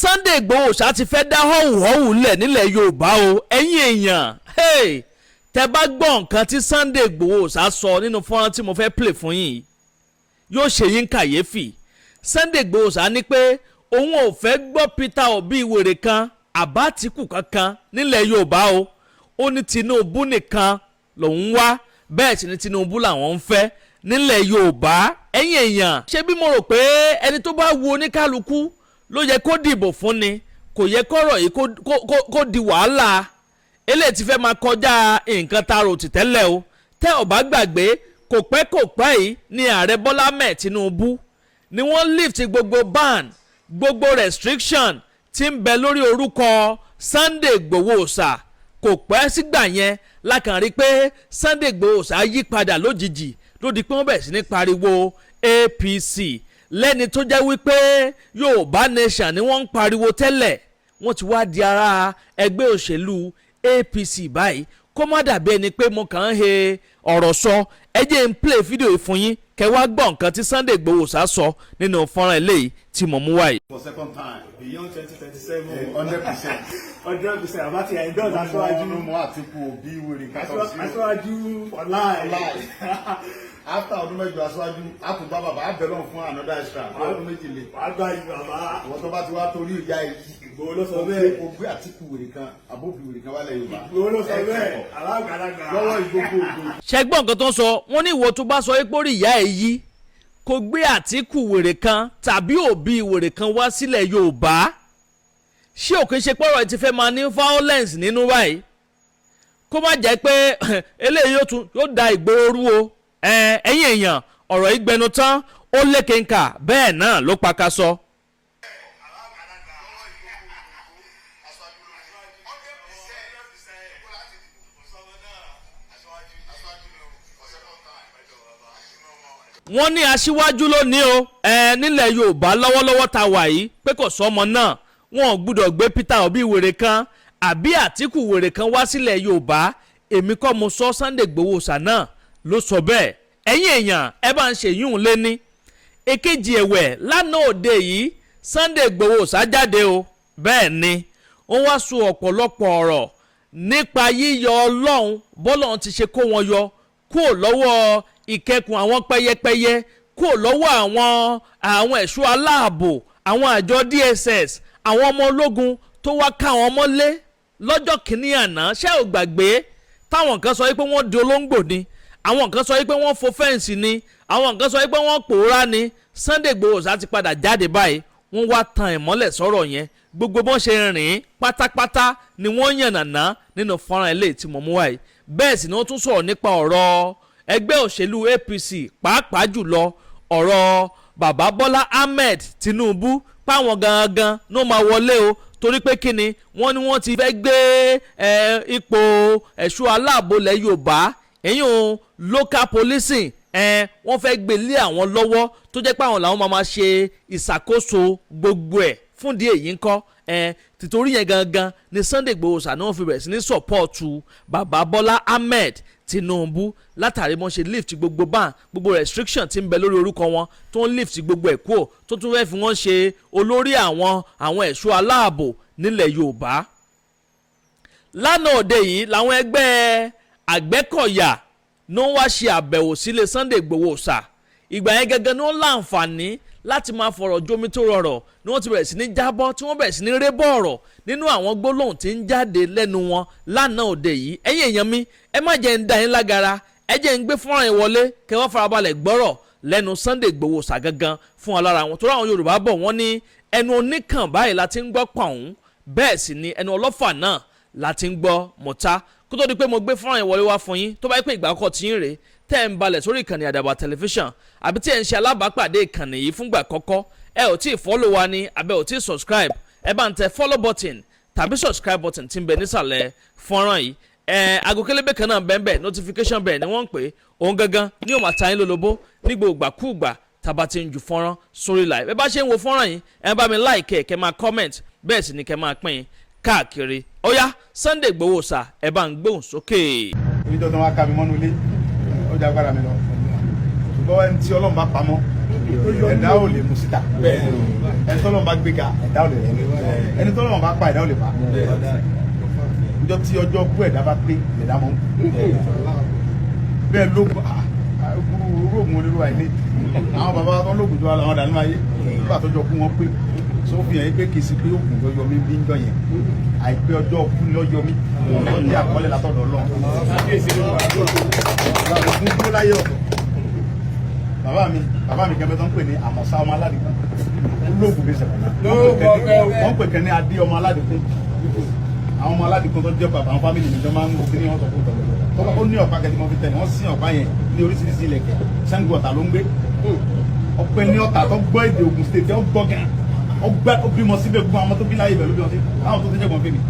Sunday Igboho ṣá ti fẹ́ dá họ́wùhọ́wù lẹ̀ nílẹ̀ Yorùbá o ẹ̀yin èèyàn tẹ́ bá gbọ́ nǹkan tí Sunday Igboho ṣá sọ nínú fọ́nrán tí mo fẹ́ play fún yín yóò ṣe yín kàyéfì. Sunday Igboho ṣá ní pé òun ò fẹ́ gbọ́ Peter Obi wèrè kan àbá Àtíkù kankan nílẹ̀ Yorùbá o ó ní Tinubu nìkan lòun wá bẹ́ẹ̀ sì ni Tinubu làwọn ń fẹ́ nílẹ̀ Yorùbá. ẹ̀yin èèyàn ṣé bí mo rò pé ẹni tó bá wu oníkálukú ló yẹ kó dìbò fún ni kò yẹ kọ́rọ̀ yìí kó di wàhálà eléyìí ti fẹ́ máa kọjá nǹkan tá a rò tẹ́lẹ̀ o. tẹ́ ò bá gbàgbé kò pẹ́ yìí ni ààrẹ Bọ́lá Ahmed Tinubu ni wọ́n lift gbogbo ban gbogbo restriction tí ń bẹ lórí orúkọ Sunday Igboho ṣá kò pẹ́ sígbà yẹn lákàn rí pé Sunday Igboho ṣá yí padà lójijì ló di pé wọ́n bẹ̀rẹ̀ sí ní pariwo APC lẹ́ni tó jẹ́ wípé Yorùbá Nation ni wọ́n ń pariwo tẹ́lẹ̀ wọ́n ti wá di ara ẹgbẹ́ òṣèlú APC báyìí kó má dàbí ẹni pé mo kàn ń he ọ̀rọ̀ sọ ẹ jẹ́ n play fídíò yìí fún yín kẹ́ wá gbọ́ nǹkan tí Sunday Igboho ṣá sọ nínú fọ́nrán eléyìí tí mo mú wáyé. For second time beyond 2027 100%. 100% àbátí àìdọ́ọ̀dù aṣáájú mo Àtíkù Òbí wèrè kátó sí aṣáájú online. after ọdún mẹ́jọ aṣáájú àtúgbà bàbá abẹ́lọ́n fún another extra ọdún méjì lè. àgbà yìí bàbá. wọ́n tó bá ti wá torí ìyá èyí. Ìgbòho ló sọ bẹ́ẹ̀. o gbé Àtíkù wèrè kan àbófin wèrè kan wálẹ̀ Yorùbá. Ìgbòho ló sọ bẹ́ẹ̀. alágbàlagbà. lọ́wọ́ ìgbókò òdo. ṣẹgbọ́n nǹkan tó ń sọ wọ́n ní ìwọ tó bá sọ pé orí ìyá ẹ̀ yí kò gbé Àtíkù wèrè kan tàbí Òbí wèrè kan wá sílẹ̀ Yorùbá ṣé òkè ṣe pọ́rọ̀ ti fẹ́ máa ní violence nínú báyìí kó má jẹ́ pé eléyìí yóò da ìgboro rú o ẹ̀yin èèyàn ọ̀rọ̀ ìgbẹ́nu tán ó lékenkà bẹ́ẹ̀ náà ló paka sọ. wọ́n ní aṣíwájú lónìí o nílẹ̀ Yorùbá lọ́wọ́lọ́wọ́ ta wà yìí pé kò sọ́mọ náà wọn ò gbúdọ̀ gbé Peter Obi wèrè kan àbí Àtíkù wèrè kan wá sílẹ̀ Yorùbá èmi kọ́ mo sọ Sunday Igboho ṣá náà ló sọ bẹ́ẹ̀ ẹ̀yin èèyàn ẹ bá ń ṣe yíhun lé ní. èkejì ẹ̀wẹ̀ lánàá òde yìí Sunday Igboho ṣá jáde o bẹ́ẹ̀ ni ó wá sọ ọ̀pọ̀lọpọ̀ ọ̀rọ̀ nípa yíyọ Ọlọ́run bọ́lọ́run ti ṣe kó wọn yọ kúrò lọ́wọ́ ìkẹkùn àwọn pẹyẹpẹyẹ kúrò lọ́wọ́ àwọn ẹ̀ṣọ́ aláàbò àwọn àjọ DSS àwọn ọmọ ológun tó wá ká àwọn mọ́lé lọ́jọ́ kìíní àná ṣé ò gbàgbé táwọn kan sọ pé wọ́n di olóńgbò ni àwọn kan sọ pé wọ́n fo fẹ́ǹsì ni àwọn kan sọ pé wọ́n pòórá ni Sunday Igboho ṣá ti padà jáde báyìí wọ́n wá tan ìmọ́lẹ̀ sọ̀rọ̀ yẹn gbogbo bọ́n ṣe rìn pátápátá ni wọ́n yànnàná nínú fọ́nrán ilé tí mo mú wáyé bẹ́ẹ̀ sì ni wọ́n tún sọ̀rọ̀ nípa ọ̀rọ̀ ẹgbẹ́ òṣèlú APC pàápàá jùlọ ọ̀rọ̀ bàbá Bọ́lá Ahmed Tinubu páwọn gangan ló máa wọlé o torí pé kíni wọ́n ní wọ́n ti fẹ́ gbé ipò ẹ̀ṣọ́ aláàbò lẹ̀ Yorùbá èyí ò local policing wọ́n fẹ́ gbé lé àwọn lọ́wọ́ tó jẹ́ pé àwọn làwọn máa ṣe ìṣàkóso gbogbo ẹ̀ fún díẹ̀ yìí ń kọ́ tìtorí yẹn gangan ni Sunday Igboho ṣá ni wọ́n fi bẹ̀rẹ̀ sí ní sọ̀pọ̀tù bàbá Bọ́lá Ahmed Tinubu látàrí wọ́n ṣe lift gbogbo ban gbogbo restriction tí ń bẹ lórí orúkọ wọn tó ń lift gbogbo ẹ̀ kúrò tó tún fẹ́ fi wọ́n ṣe olórí àwọn ẹ̀ṣọ́ aláàbò nílẹ̀ Yorùbá. lánàá òde yìí làwọn ẹgbẹ́ Àgbẹ̀kọ̀yà ní wọ́n wá ṣe àbẹ̀wò sílé Sunday Igboho ṣá ìgbà yẹn gẹ́gẹ́ ni wọ́n láǹfààní láti máa fọ̀rọ̀ jomi tó rọrọ̀ ni wọ́n ti bẹ̀rẹ̀ sí ní jábọ́ tí wọ́n bẹ̀rẹ̀ sí ní rébọ̀ ọ̀rọ̀ nínú àwọn gbólóhùn tí ń jáde lẹ́nu wọn lánàá òde yìí ẹ̀yin èèyàn mi ẹ má jẹ́ ń da yín lágara ẹ jẹ́ ń gbé fọ́nrán yẹn wọlé kẹ́ wọ́n farabalẹ̀ gbọ́rọ̀ lẹ́nu Sunday Igboho ṣá gangan fún wọn lára wọn tó ráwọn Yorùbá bọ̀ wọ́n ní ẹnu oníkàn báyìí la ti ń gbọ́ pọ̀hún bẹ́ẹ̀ sì ni ẹnu ọlọ́fà náà la ti ń gbọ́ mọ̀ta kó tó di pé mo gbé fọ́nrán yẹn wọlé wá fún yín tó bá yẹ pé ìgbà àkọ́kọ́ tí yín rèé tẹ́ ẹ̀ ń balẹ̀ sórí ìkànnì Àdàbà tẹlifíṣàn àbí tí ẹ̀ ń ṣe alábàápàdé ìkànnì yìí fúngbà kọ́kọ́ ẹ ò tí ì follow wa ni àbẹ́ ò tí ì subscribe ẹ bá ń tẹ follow button tàbí subscribe button tí ń bẹ nísàlẹ̀ fọ́nrán yìí aago kélébé kan náà bẹ́ẹ̀ notification bell ni wọ́n ń pè òun gangan ní òun àtàyín lólobó ní gbogbogbàkúùgbà tàbá ti ń ju fọ́nrán sórí live ẹ bá ṣe ń wo fọ́nrán yìí ẹ bá mi like ẹ kẹ́ máa comment bẹ́ẹ̀ sì ni kẹ́ máa pín in káàkiri ó yá Sunday Igboho ṣá ẹ bá ń gbóhùn sókè. onídọ́dọ́ wa ká mi mọ́nú ilé ó jẹ́ agbára mi lọ ṣùgbọ́n ẹni tí Ọlọ́run bá pamọ́ ẹ̀dá ò lè mú síta ẹni tọ́lọ́run bá gbéga ẹ̀dá ò lè rẹ̀ ẹni tọ́lọ́run bá pa ẹ̀dá ò lè pa ọjọ́ tí ọjọ́ kú ẹ̀dá bá pé ẹ̀dá mọ́ bẹ́ẹ̀ lóògùn oògùn onírú àìlè àwọn bàbá tó lóògùn jọ àwọn dànù ayé nígbà tó jọ kú wọn pé tó fi hàn pé kìí sí pé oògùn lọ́yọ̀ mi bí ń jọ yẹn àìpé ọjọ́ kú lọ́yọ̀ mi ọjọ́ àkọọ́lẹ̀ látọ̀dọ̀ Ọlọ́run fún dúró láyé ọ̀tọ̀ bàbá mi kẹ́mẹ́ tó ń pè ní àmọ̀sá ọmọ aládìkún lóògùn bí sẹ̀kọ̀nà wọ́n pè kẹ́ ní adé ọmọ aládìkún àwọn ọmọ aládìkún tó jẹ́ bàbá àwọn fámìlì mi tó máa ń mú kí ní wọ́n sọ fún tọ̀lọ̀ ó ní ọ̀pá kẹ́tí wọ́n fi tẹ̀lé wọ́n sí ọ̀pá yẹn ní oríṣiríṣi ilẹ̀kẹ̀ Ṣàngó Ọ̀tà ló ń gbé ọ̀pẹ ní Ọ̀tà tó gbọ́ èdè Ògùn state ó gbọ́ gan ó bímọ síbẹ̀ gbogbo àwọn tó bí láyé ìbẹ̀lú bí wọ́n ti àwọn tó ti jẹ́gbọ́n fèmí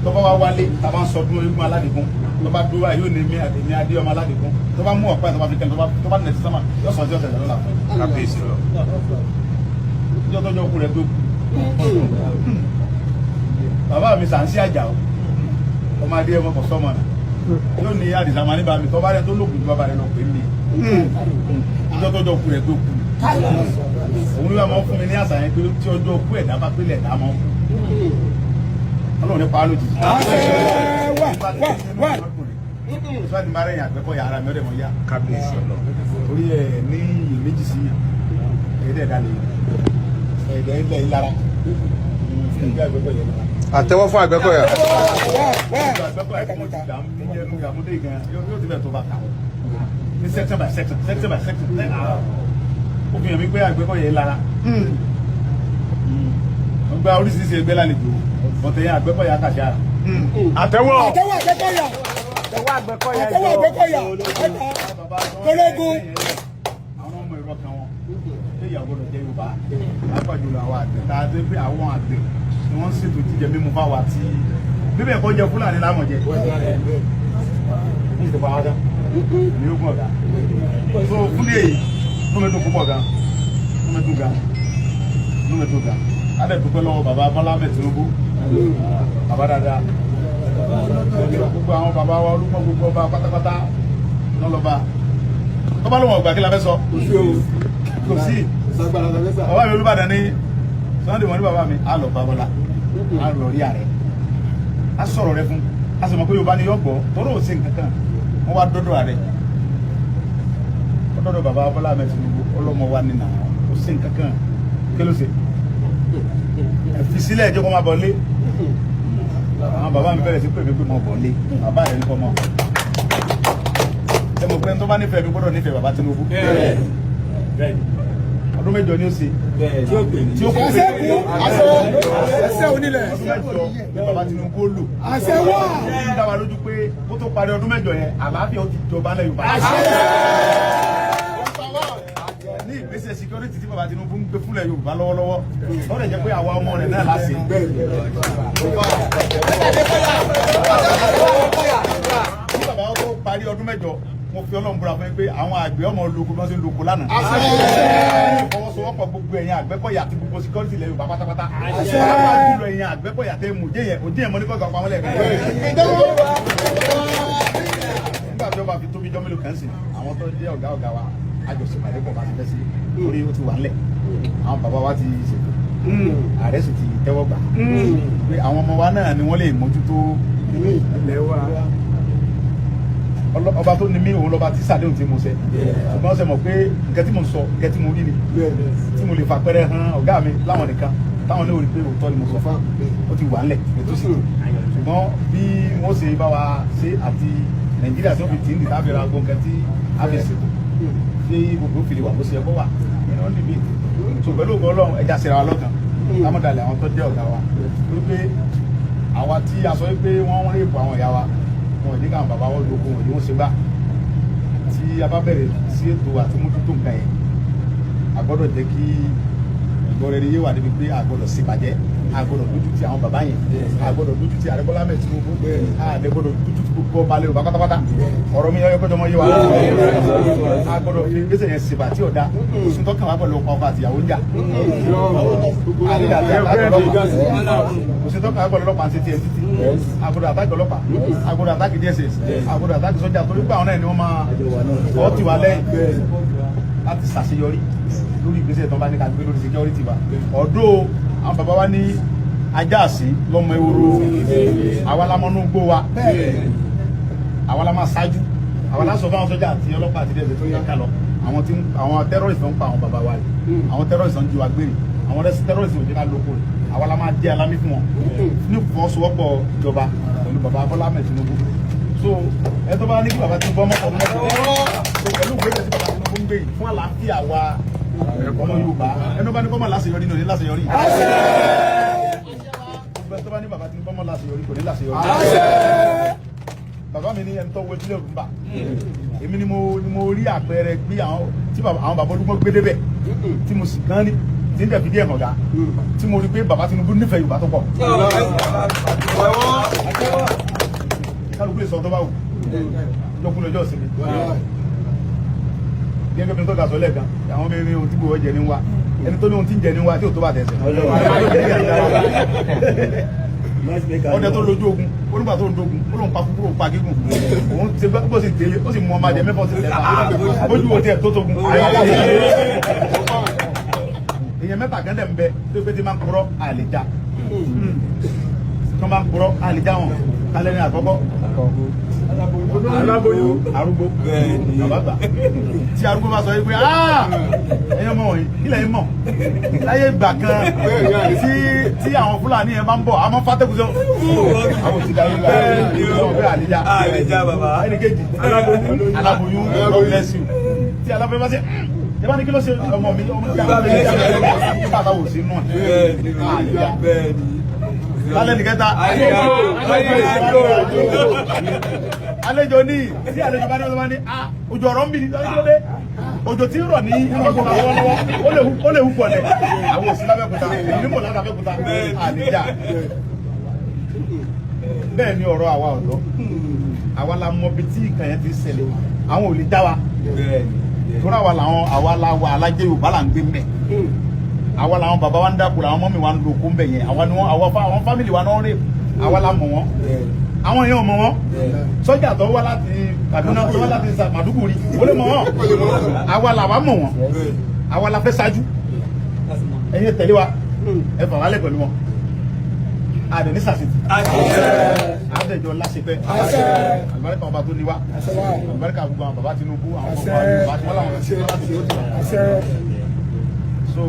tó bá wá wálé tàbá ń sọ dún eégún aládìkún tó bá dúró yóò ní mi adé ọmọ aládìkún tó bá mú ọ̀pá yẹn tó bá fi kẹ́ni tó bá nẹ̀ sí sámà yóò sọ ọjọ́ ọ̀sẹ̀ lọ́la kábíyèsí lọ ìjọ tọ́jọ́ kú rẹ̀ tó kú bàbá mi sàn sí àjà ọmọ adé ọmọ kọ̀ sọ́mọ náà yóò ní àdìsá máa níbà mi tó bá rẹ tó lóògùn tó bá rẹ lọ pé mi ìjọ tọ́jọ́ kú rẹ̀ tó kú òun ló máa ń fún mi ní àṣà yẹn pé tí ọjọ́ kú ẹ̀dá bá pélé ẹ̀dá máa ń kú Ọlọ́run nípa lójijì ìfẹ́ ni máa rẹ̀yìn àgbẹ̀kọ̀ yàrá mi ọ̀dẹ̀ mọ̀ yá kábíyèsí orí ẹ̀ ní ìméjì sí yàn ẹ̀ẹ́dẹ̀ dalẹ̀ ẹ̀ẹ́dẹ̀ ilẹ̀ ìlara ẹ̀ẹ́dẹ̀ àgbẹ̀kọ̀ yẹn lára. Àtẹ́wọ́ fún Àgbẹ̀kọ̀yà. Àgbẹ̀kọ̀yà kò ti dà mí ní ẹnu gàmúdé gan yóò ti bẹ̀ tó bá ta ní section by section ó fi hàn mí pé Àgbẹ̀kọ̀yà yẹn lára wọ́n gba oríṣiríṣi ẹgbẹ́ lálejò bọ̀tẹ̀ yẹn Àgbẹ̀kọ̀yà kàṣà. Àtẹ́wọ́. Àgbẹ̀kọ̀yà kólógún. àwọn ọmọ ìrọ̀ kan wọn ṣé ìyàwó lọ jẹ́ Yorùbá lápàjùlọ àwọn àgbẹ̀ tá a dé pé àwọn àgbẹ̀ ni wọ́n ṣètò jíjẹ mímu fáwa tí bíbẹ̀ kọ́ jẹ Fúlàní láwọn jẹ ní ìjọba wa dán ní ogun ọ̀gá tó fúnlé èyí ló mẹ́tò púpọ̀ gan ló mẹ́tò gan adẹ̀ dúpẹ́ lọ́wọ́ bàbá Bọ́lá Ahmed Tinubu bàbá dáadáa gbogbo àwọn bàbá wa olùkọ́ gbogbo ọba pátápátá lọ́lọ́ba tó bá lóun ọ̀gbà kí la fẹ́ sọ kò sí bàbá mi Olúbàdàn ní Sunday wọn ní bàbá mi á lọ bá Bọ́lá á lọ rí ààrẹ á sọ̀rọ̀ rẹ fún á sì mọ̀ pé Yorùbá ni yóò gbọ́ tọ́rọ̀ ò sí nǹkan kan wọ́n wá dọ́dọ̀ ààrẹ wọ́n dọ́dọ̀ bàbá Bọ́lá Ahmed Tinubu ọlọ́mọ wa nínà ó sí nǹkan kan kí ló ṣe fi sílẹ̀ ẹjọ́ kó máa bọ̀ lé àwọn bàbá mi bẹ̀rẹ̀ sí pé mi pé mo bọ̀ lé bàbá rẹ̀ ń kọ́ mọ́ ẹ mọ̀ pé tó bá nífẹ̀ẹ́ mi gbọ́dọ̀ nífẹ̀ẹ́ bàbá Tinubu ọdún mẹ́jọ ni ó ṣe tí ó kú ẹsẹ̀ onílẹ̀ ní bàbá Tinubu ó lò àṣẹ wà ń dá wa lójú pé kó tó parí ọdún mẹ́jọ yẹn àlàáfíà ó ti jọba lẹ́yìn Yorùbá ní ìgbésẹ̀ security tí bàbá Tinubu ń gbé fúnlẹ̀ Yorùbá lọ́wọ́lọ́wọ́ lọ́dẹ̀ jẹ́ pé àwa ọmọ rẹ̀ náà láṣẹ. ní bàbá ó tó parí ọdún mẹ́jọ mo fi Ọlọ́run búra fún yín pé àwọn àgbẹ̀ ọmọ ológun lọ́sẹ̀ ń lóko lánàá. ìfọwọ́sowọ́pọ̀ gbogbo ẹ̀yin Àgbẹ̀kọ̀yà àti gbogbo security ilẹ̀ Yorùbá pátápátá. àwọn àdúrà ẹ̀yin Àgbẹ̀kọ̀yà tẹ́ mú òjé yẹn mọ́ ní kọ́kọ́ pamọ́ lẹ́ẹ̀kan. nígbà tí ó bá fi tóbi jọ́ mélòó kan sí àwọn tó jẹ́ ọ̀gá wa àjọṣepàdé pọ̀ bá ti fẹ́ sí orí ó ti wà ńlẹ̀ àwọn bàbá wa ti ṣètò ààrẹ sì ti tẹ́wọ́ gbà pé àwọn ọmọ wa náà ni wọ́n lè mójútó ilẹ̀ wa ọba tó ní mí òun lọ́ba tí sàdéhùn tí mo ṣe ṣùgbọ́n ṣe mọ̀ pé nǹkan tí mo sọ nǹkan tí mo rí ni tí mo lè fàpẹrẹ hàn ọ̀gá mi láwọn nìkan táwọn ní orí pé òótọ́ ni mo sọ ó ti wà ńlẹ̀ ètò sí ṣùgbọ́n bí wọ́n ṣe bá wa ṣe àti Nàìjíríà tí wọ́n fi tì í nì tábìlì ra gbọ́n nǹkan tí a fi ṣètò ṣé gbogbo fìlè wà bó ṣe ẹ̀kọ́ wà ìrìn wọn níbí tó pẹ̀lú ògbọ́n Ọlọ́run ẹja ṣe ra wa lọ́kàn lámọ̀dàlẹ̀ àwọn tó jẹ́ ọ̀gá wa wípé àwa tí a sọ wípé wọ́n rí ipò àwọn ìyá wa wọn ò ní káwọn bàbá wọn lóko wọn ò ní wọn ṣe gbá tí a bá bẹ̀rẹ̀ sí ètò àti mójútó nǹkan yẹn a gbọ́dọ̀ jẹ́ kí ìgbọ́rẹ̀ yé wà níbi pé a gbọ́dọ̀ sí bàjẹ́ a gbọ́dọ̀ dójú ti àwọn bàbá yẹn a gbọ́dọ̀ dójú ti Ààrẹ Bọ́lá Ahmed Tinubu a gbọ́dọ̀ dójú ti gbogbo ọba lẹ́yìn pátápátá ọ̀rọ̀ mi yọ kọjọ mọ́ yé wa a gbọ́dọ̀ fi gbèsè yẹn ṣèbà tí ọ̀dà oṣù tó kàn wá pẹ̀lú ọkọ̀ àti ìyàwó ń jà oṣù tó kàn wá pẹ̀lú ọlọ́pàá ń ṣe tiẹ̀ títí a gbọ́dọ̀ àtàkì ọlọ́pàá a gbọ́dọ̀ àtàkì DSS a gbọ́dọ̀ àtàkì sọ́jà torí pé àwọn náà ni wọ́n máa ọ́ ti wà lẹ́yìn láti ṣàṣeyọrí lórí ìgbésẹ̀ tó bá ní ká gbé lórí security wa ọ̀dọ́ àwọn bàbá wa ní ajá àsí lọ́mọ ehoro àwa la mọ́nú gbó wa àwa la máa ṣáájú àwa la sọ fáwọn sọ́jà àti ọlọ́pàá àti dẹ́gbẹ̀ tó yẹ ká lọ àwọn terrorist ń pa àwọn bàbá wa rẹ̀ àwọn terrorist ń jí wa gbére àwọn terrorist ò jẹ́ ká lóko rẹ̀ àwa la máa jẹ́ alámí fún wọn ní ìfọwọ́sowọ́pọ̀ ìjọba pẹ̀lú bàbá Bọ́lá Ahmed Tinubu so ẹ tó bá ní kí bàbá Tinubu ọmọ ọmọ so pẹ̀lú ìgbésẹ̀ tí bàbá Tinubu ń gbé yìí fún àlàáfíà wa ọmọ Yorùbá ẹnu bá ní kọ́mọ láṣeyọrí ní òní láṣeyọrí ẹ tó bá ní bàbá Tinubu ọmọ láṣeyọrí kò ní láṣeyọrí bàbá mi ní ẹni tó wo ìdílé ògùnbà èmi ni mo rí àpẹẹrẹ bí tí àwọn bàbá Olúgbọ́n gbé débẹ̀ tí mo sì gán ní tí ń dẹ̀bi díẹ̀ kọ̀ọ̀gá tí mo rí pé bàbá Tinubu nífẹ̀ẹ́ Yorùbá tó pọ̀ kálukú lè sọ tó bá wù lọ́kùn lọ́jọ́ ìsinmi gẹ́gẹ́ bí n tó ga sọ lẹ́ẹ̀kan àwọn ọmọ ẹni ohun tí gbòòwò jẹ ní wa ẹni tó ní ohun tí ń jẹ ní wa tí ò tó bá tẹ̀sẹ̀ ọdẹ tó lójú ogun onígbà tó ń dogun ó lóun pa kúkúrò pa gígùn òun ti bó sì délé ó sì mú ọmọ adìẹ mẹ́fọ́ sí tẹ̀sán bójú wo tiẹ̀ tó tógun èèyàn mẹ́ta gẹ́ndẹ̀ ń bẹ tó pé tí máa ń kúrọ́ àlèjá tó máa ń kúrọ́ àlèjá wọn kálẹ̀ ní àkọ́kọ́ aláboyún arúgbó àbábà tí arúgbó bá sọ wípé ẹ̀yin ọmọ wọ̀nyí ilẹ̀ yìí mọ̀ láyé ìgbà kan tí àwọn Fúlàní yẹn bá ń bọ̀ àmọ́ fàtẹ́kùsọ àwọn ti darí àlèjá bàbá ẹnì kejì aláboyún God bless you tí aláboyún bá ṣe ìbá ní kí ló ṣe ọmọ mi ọmọ tí a bá lè ṣe bàbá wò sí náà lálẹ́ nìkẹta àlejò ní tí àlejò bá ní ọdún bá ní òjò ọ̀rọ̀ ń bì ní lọ́dẹ òjò tí ń rọ̀ ní ọgbọ̀n lọ́wọ́lọ́wọ́ ó lè hù pọ̀lẹ̀ àwọn òsì lábẹ́kúta onímọ̀ lábẹ́kúta àlejò bẹ́ẹ̀ ni ọ̀rọ̀ àwa ọ̀dọ́ àwa la mọ bí tí ìkànnì ti ṣẹlẹ̀ àwọn ò lè dá wa tóra àwa la wà alájẹ Yorùbá là ń gbé mbẹ àwa làwọn bàbá wa ń dàkú làwọn mọ́mí wa ń lo kó mbẹ yẹn àwọn fámìlì wa náà rè àwa la mọ̀ wọ́n àwọn èèyàn mọ̀ wọ́n sọ́jà tó wá láti Kaduna tó wá láti Maiduguri ó lè mọ̀ wọ́n àwa làwa mọ̀ wọ́n àwa la fẹ́ ṣáájú ẹ̀yin tẹ̀lé wa ẹ fà wálẹ̀ pẹ̀lú wọn àdè ní sàṣìtì àdèjọ lásìpẹ́ àlùbáríkà ọba tó ní wá àlùbáríkà gbogbo àwọn bàbá Tinubu àwọn bàbá tí wọ́n láwọn ṣe láti ṣe ó ti wà so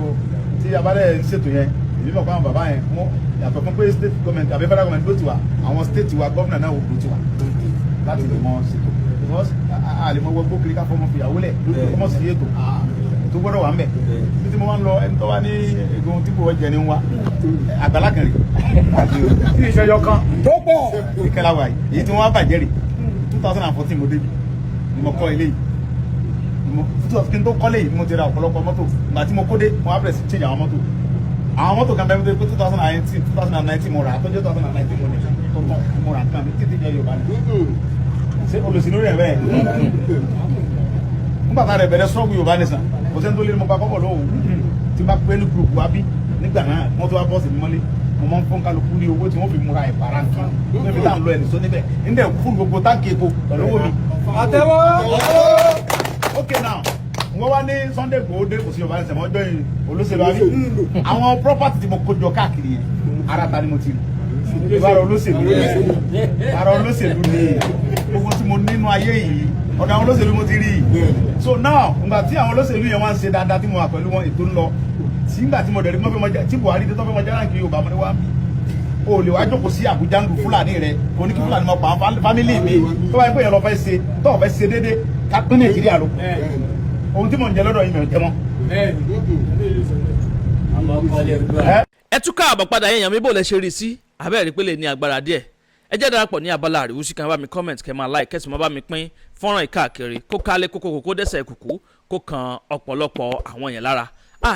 tí abalẹ̀ ń ṣètò yẹn èmi mọ̀ pé àwọn bàbá yẹn wọ́n yàtọ̀ fún pé state government àbí federal government ló ti wà àwọn state wa gómìnà náà ló ti wà láti lè mọ ṣètò because àlè mọ gbogbo kiri ká fọmọ fìyàwó lẹ̀ lórí ọmọ sí ètò tó gbọ́dọ̀ wà ń bẹ̀ títí mo máa ń lọ ẹni tó wá ní egun tí kò jẹ ní wa àgbàlá kan rè tí ìṣẹ́yọ kan tó pọ̀ ìkẹlà wà yìí èyí tí wọ́n á bàjẹ́ rè 2014 mo débi ni mo kọ́ ilé yìí kí n tó kọ́lé yìí mo ti ra ọ̀pọ̀lọpọ̀ mọ́tò ìgbà tí mo kó dé mo á bẹ̀rẹ̀ sí change àwọn mọ́tò kan bẹ́ẹ̀ pé 2019 mo rà tó jẹ́ 2019 mo rà kan mi títí jẹ́ Yorùbá ni ṣé olùsìn lórí ẹ̀ bẹ́ẹ̀ nígbà tá a rẹ̀ bẹ̀rẹ̀ sọ́ọ̀bù Yorùbá nìsan kò sẹ́ni tó lé ní mo bá kọ́kọ́ lọ́wọ́ tí bá pẹ́ ní group wa bí nígbà náà wọ́n tó wá bọ́ọ̀sì mi mọ́lé mo máa ń fún kálukú ní owó tí wọ́n fi múra ìpara nǹkan níbi tá à ń lọ ẹ̀nìṣó níbẹ̀ níbẹ̀ fún gbogbo táǹkì epo pẹ̀lú owó mi. àtẹwọ́. Okay now wọ́n wá ní Sunday Igboho dé kò sí Yorùbá nìsan ọjọ́ yìí olóṣèlú àbí àwọn property tí mo kó jọ káàkiri yẹn ara ta ni mo ti rí ìbára olóṣèlú ni gbogbo tí mo nínú ayé yìí ọ̀dọ̀ àwọn olóṣèlú mo ti rí so now ngbà tí àwọn olóṣèlú yẹn wá ń ṣe dáadáa tí mo wà pẹ̀lú wọn ètò ń lọ tí ngbà tí mo dẹ̀rí mọ́fẹ́ mọ́jà tí Buhari dé tọ́fẹ́ mọ́jà láǹkì Yorùbá mo ní wá ń bí o lè wá jókòó sí Àbújá ń lu Fúlàní rẹ kò ní kí Fúlàní mọ pa àwọn fámìlì mi tó bá yẹ pé yẹn lọ fẹ́ ṣe tó fẹ́ ṣe déédéé ká pín Nàìjíríà ló ohun tí mò ń jẹ lọ́dọ̀ yìí mi ò jẹ mọ́. ẹ tún káàbọ̀ padà yẹn mi bò lẹ ṣe rí sí abẹ́rẹ́ pé lè ní agbára díẹ̀ ẹ jẹ́ darapọ̀ ní abala àríwúsí kan bá mi comment kẹ́ máa like kẹ́sì máa bá mi pín fọ́nrán ìkáàkiri kó kálé kókó kó dẹ́sẹ̀ kùkú kó kan ọ̀pọ̀lọpọ̀ àwọn yẹn lára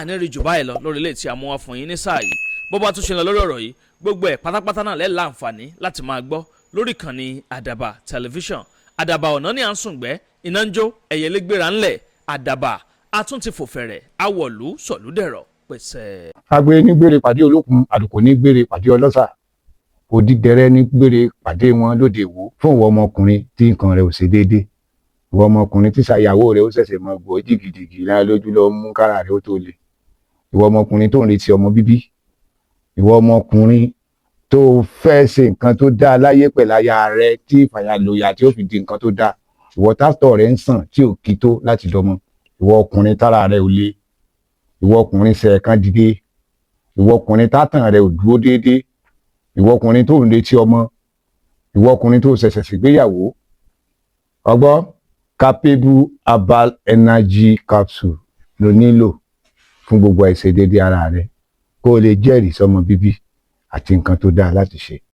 ní rí jù báyìí lọ lórí ilé tí a mú wá fún yín ní sáà yìí bó bá tún ṣe lọ lórí ọ̀rọ̀ yìí gbogbo ẹ̀ pátápátá náà lẹ́ láǹfààní láti máa gbọ́ lórí ìkànnì Àdàbà tẹlifíṣàn Àdàbà ọ̀nà ní à ń sùngbẹ́ iná ń jó ẹ̀yẹ lẹ́gbẹ̀rà ńlẹ̀ Àdàbà atún ti fò fẹ̀rẹ̀ awọ̀lú sọ̀lúdẹ̀rọ̀ pẹ̀sẹ̀. agbe ní gbére pàdé olókun àlùkò ní gbére pàdé ọlọ́ṣà òdìdẹrẹ́ ní gbére pàdé wọn lóde ìwò fún ìwọ ọmọkùnrin tí nǹkan rẹ̀ ò ṣe déédé ìwọ ọmọkùnrin tí ìyàwó rẹ ó ṣẹ̀ṣẹ̀ mọ gbọ́ jìgìjìgì lára lójú lọ mú kára rẹ ó tó le, ìwọ ọmọkùnrin tó ń retí ọmọ bíbí, ìwọ ọmọkùnrin tó fẹ́ ṣe nǹkan tó dáa láyé pẹ̀lú aya rẹ tí ìfàyàlóyà tí ó fi di nǹkan tó dáa, ìwọ tásítọ̀ rẹ ń sàn tí ò kí tó láti dọmọ, ìwọ ọkùnrin tára rẹ ò le, ìwọ ọkùnrin ṣe ẹ̀kan dìde, ìwọ ọkùnrin tátàn rẹ ò dúró déédéé, ìwọ ọkùnrin tó ń retí ọmọ, ìwọ ọkùnrin tó ṣẹ̀ṣẹ̀ ṣègbéyàwó, ọgbọ́ capable herbal energy capsule ló nílò fún gbogbo àìṣedéédé ara rẹ kó o lè jẹ́rìí sọmọ bíbí àti nǹkan tó dáa láti ṣe.